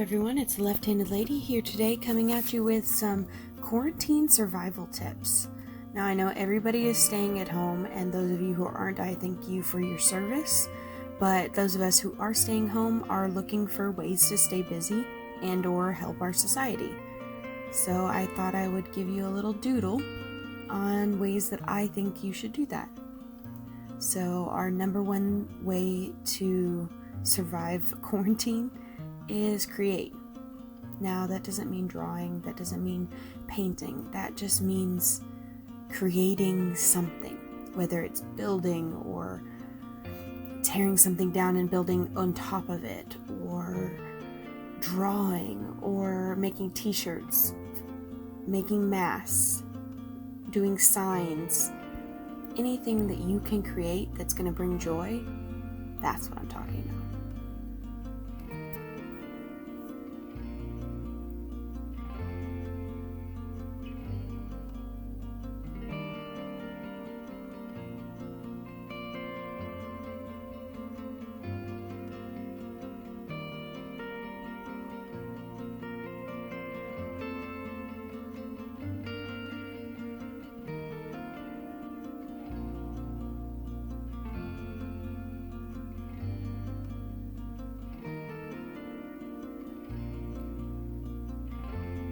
everyone, it's Left-Handed Lady here today, coming at you with some quarantine survival tips. Now, I know everybody is staying at home, and those of you who aren't, I thank you for your service, but those of us who are staying home are looking for ways to stay busy and or help our society. So I thought I would give you a little doodle on ways that I think you should do that. So our number one way to survive quarantine is create. Now, that doesn't mean drawing, that doesn't mean painting, that just means creating something, whether it's building or tearing something down and building on top of it, or drawing, or making t-shirts, making masks, doing signs, anything that you can create that's going to bring joy. That's what I'm talking about.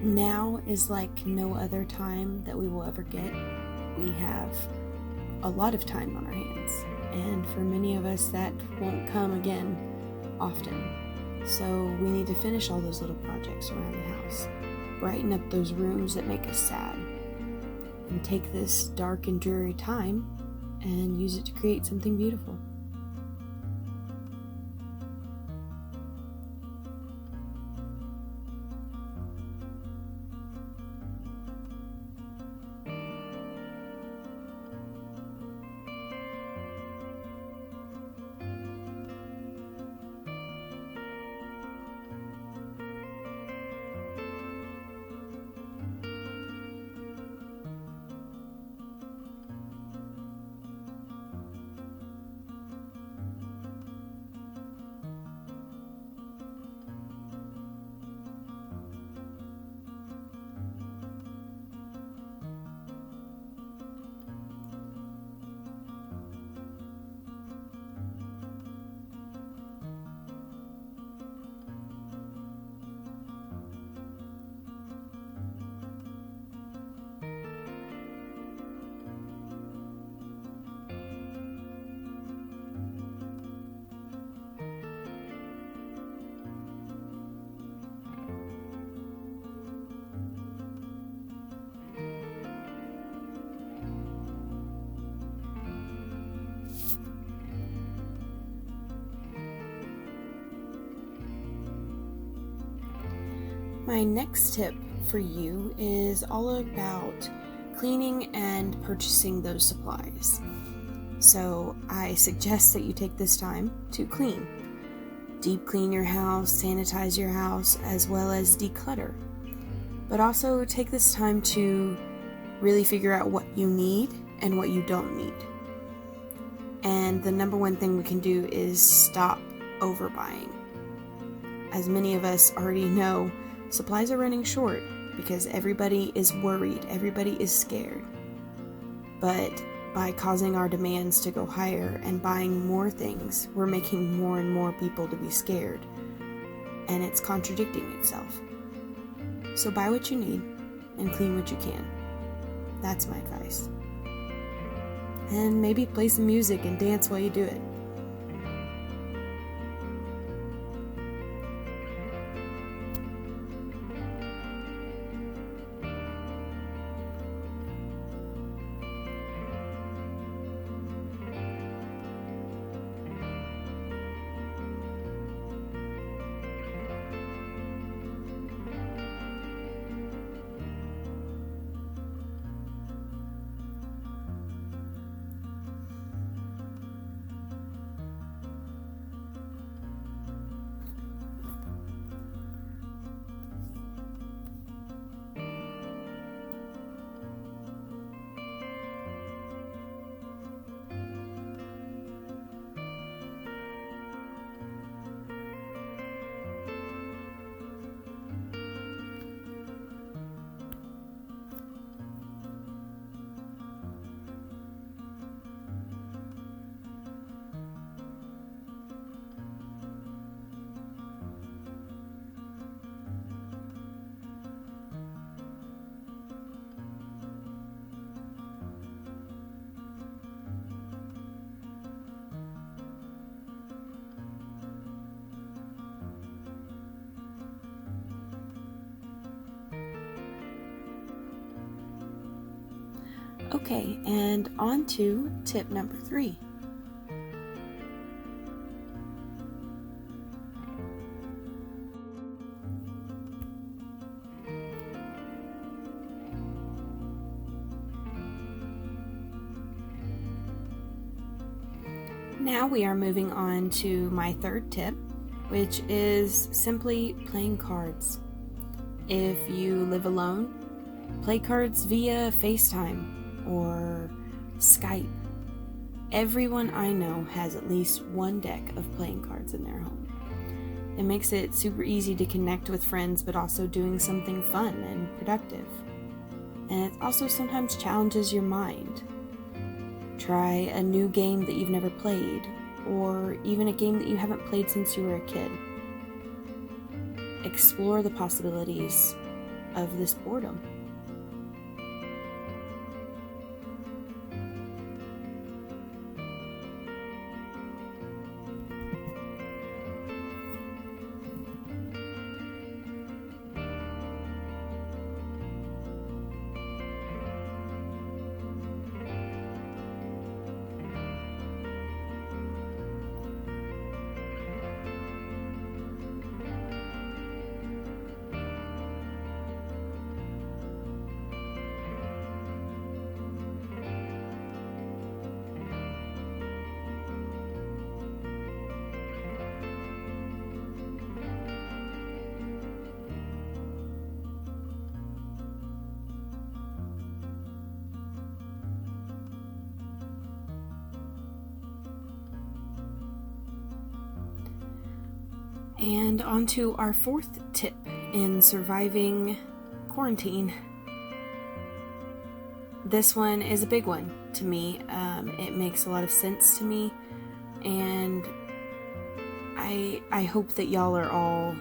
Now is like no other time that we will ever get. We have a lot of time on our hands, and for many of us that won't come again often. So we need to finish all those little projects around the house, brighten up those rooms that make us sad, and take this dark and dreary time and use it to create something beautiful. My next tip for you is all about cleaning and purchasing those supplies. So I suggest that you take this time to clean. Deep clean your house, sanitize your house, as well as declutter. But also take this time to really figure out what you need and what you don't need. And the number one thing we can do is stop overbuying. As many of us already know, supplies are running short because everybody is worried, everybody is scared. But by causing our demands to go higher and buying more things, we're making more and more people to be scared. And it's contradicting itself. So buy what you need and clean what you can. That's my advice. And maybe play some music and dance while you do it. Okay, and on to tip number 3. Now we are moving on to my third tip, which is simply playing cards. If you live alone, play cards via FaceTime or Skype. Everyone I know has at least one deck of playing cards in their home. It makes it super easy to connect with friends, but also doing something fun and productive. And it also sometimes challenges your mind. Try a new game that you've never played, or even a game that you haven't played since you were a kid. Explore the possibilities of this boredom. And on to our fourth tip in surviving quarantine. This one is a big one to me. It makes a lot of sense to me, and I hope that y'all are all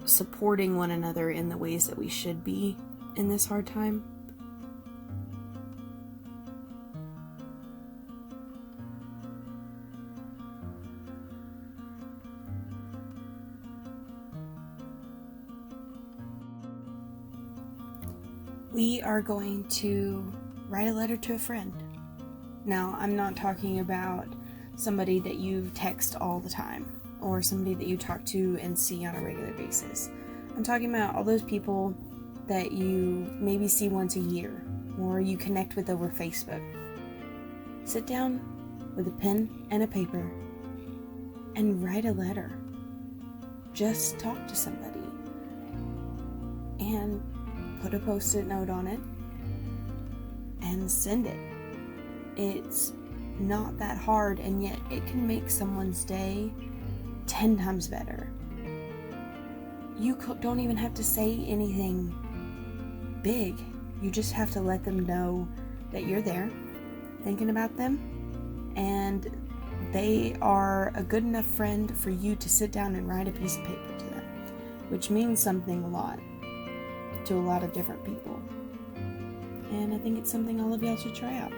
supporting one another in the ways that we should be in this hard time. We are going to write a letter to a friend. Now, I'm not talking about somebody that you text all the time or somebody that you talk to and see on a regular basis. I'm talking about all those people that you maybe see once a year or you connect with over Facebook. Sit down with a pen and a paper and write a letter. Just talk to somebody and put a post-it note on it and send it. It's not that hard, and yet it can make someone's day 10 times better. You don't even have to say anything big. You just have to let them know that you're there, thinking about them, and they are a good enough friend for you to sit down and write a piece of paper to them, which means something a lot to a lot of different people. And I think it's something all of y'all should try out.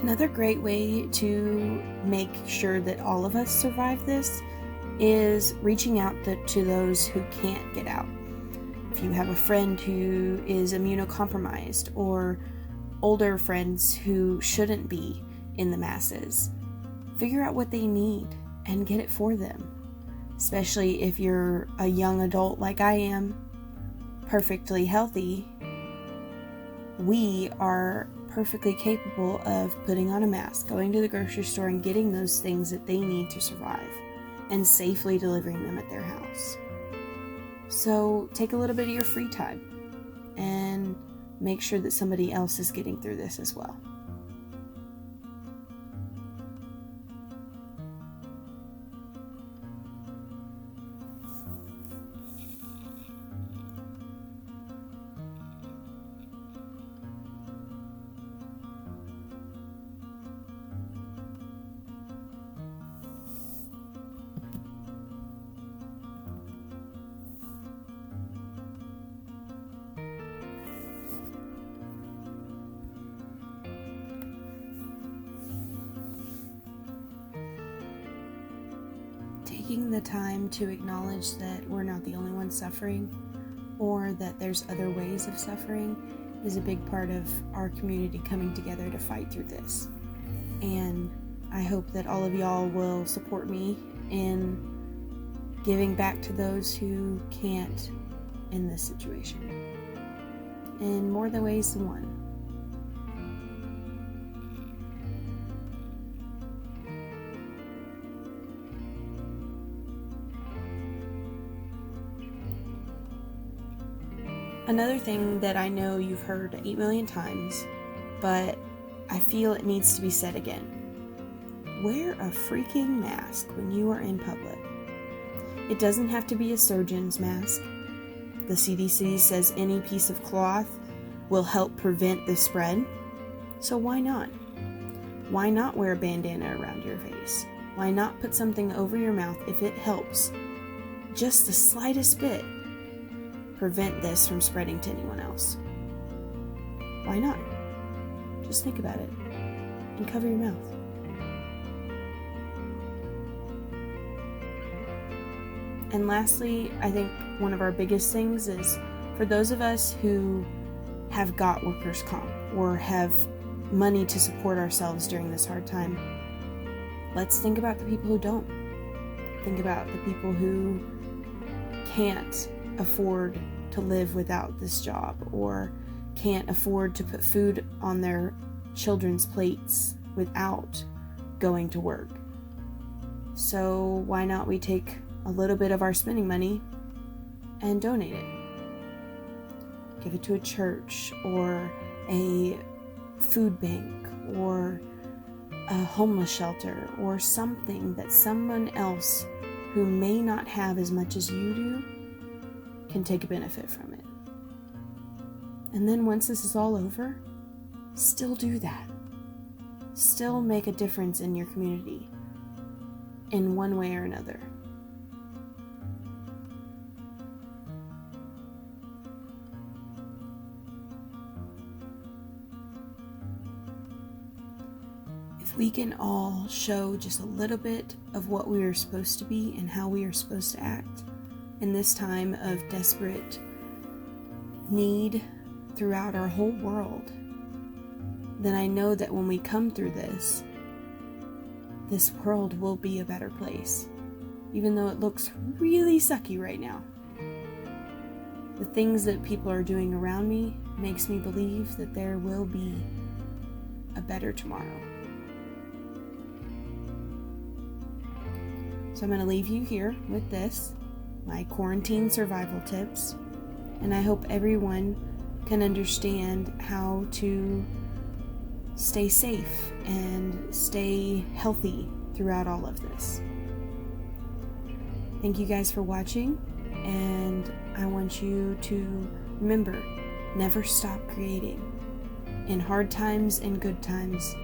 Another great way to make sure that all of us survive this is reaching out to those who can't get out. If you have a friend who is immunocompromised or older friends who shouldn't be in the masses, figure out what they need and get it for them. Especially if you're a young adult like I am, perfectly healthy, we are perfectly capable of putting on a mask, going to the grocery store and getting those things that they need to survive and safely delivering them at their house. So take a little bit of your free time and make sure that somebody else is getting through this as well. taking the time to acknowledge that we're not the only ones suffering, or that there's other ways of suffering, is a big part of our community coming together to fight through this. And I hope that all of y'all will support me in giving back to those who can't in this situation, in more than ways than one. Another thing that I know you've heard 8 million times, but I feel it needs to be said again. Wear a freaking mask when you are in public. It doesn't have to be a surgeon's mask. The CDC says any piece of cloth will help prevent the spread. So why not? Why not wear a bandana around your face? Why not put something over your mouth if it helps just the slightest bit prevent this from spreading to anyone else? Why not? Just think about it and cover your mouth. And lastly, I think one of our biggest things is for those of us who have got workers' comp or have money to support ourselves during this hard time, let's think about the people who don't. Think about the people who can't afford to live without this job, or can't afford to put food on their children's plates without going to work. So why not we take a little bit of our spending money and donate it? Give it to a church or a food bank or a homeless shelter, or something that someone else who may not have as much as you do can take a benefit from it. And then once this is all over, still do that. Still make a difference in your community in one way or another. If we can all show just a little bit of what we are supposed to be and how we are supposed to act in this time of desperate need throughout our whole world, then I know that when we come through this world will be a better place, even though it looks really sucky right now. The things that people are doing around me makes me believe that there will be a better tomorrow. So I'm going to leave you here with this, my quarantine survival tips, and I hope everyone can understand how to stay safe and stay healthy throughout all of this. Thank you guys for watching, and I want you to remember, never stop creating. In hard times and good times,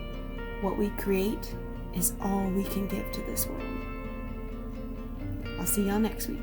what we create is all we can give to this world. I'll see y'all next week.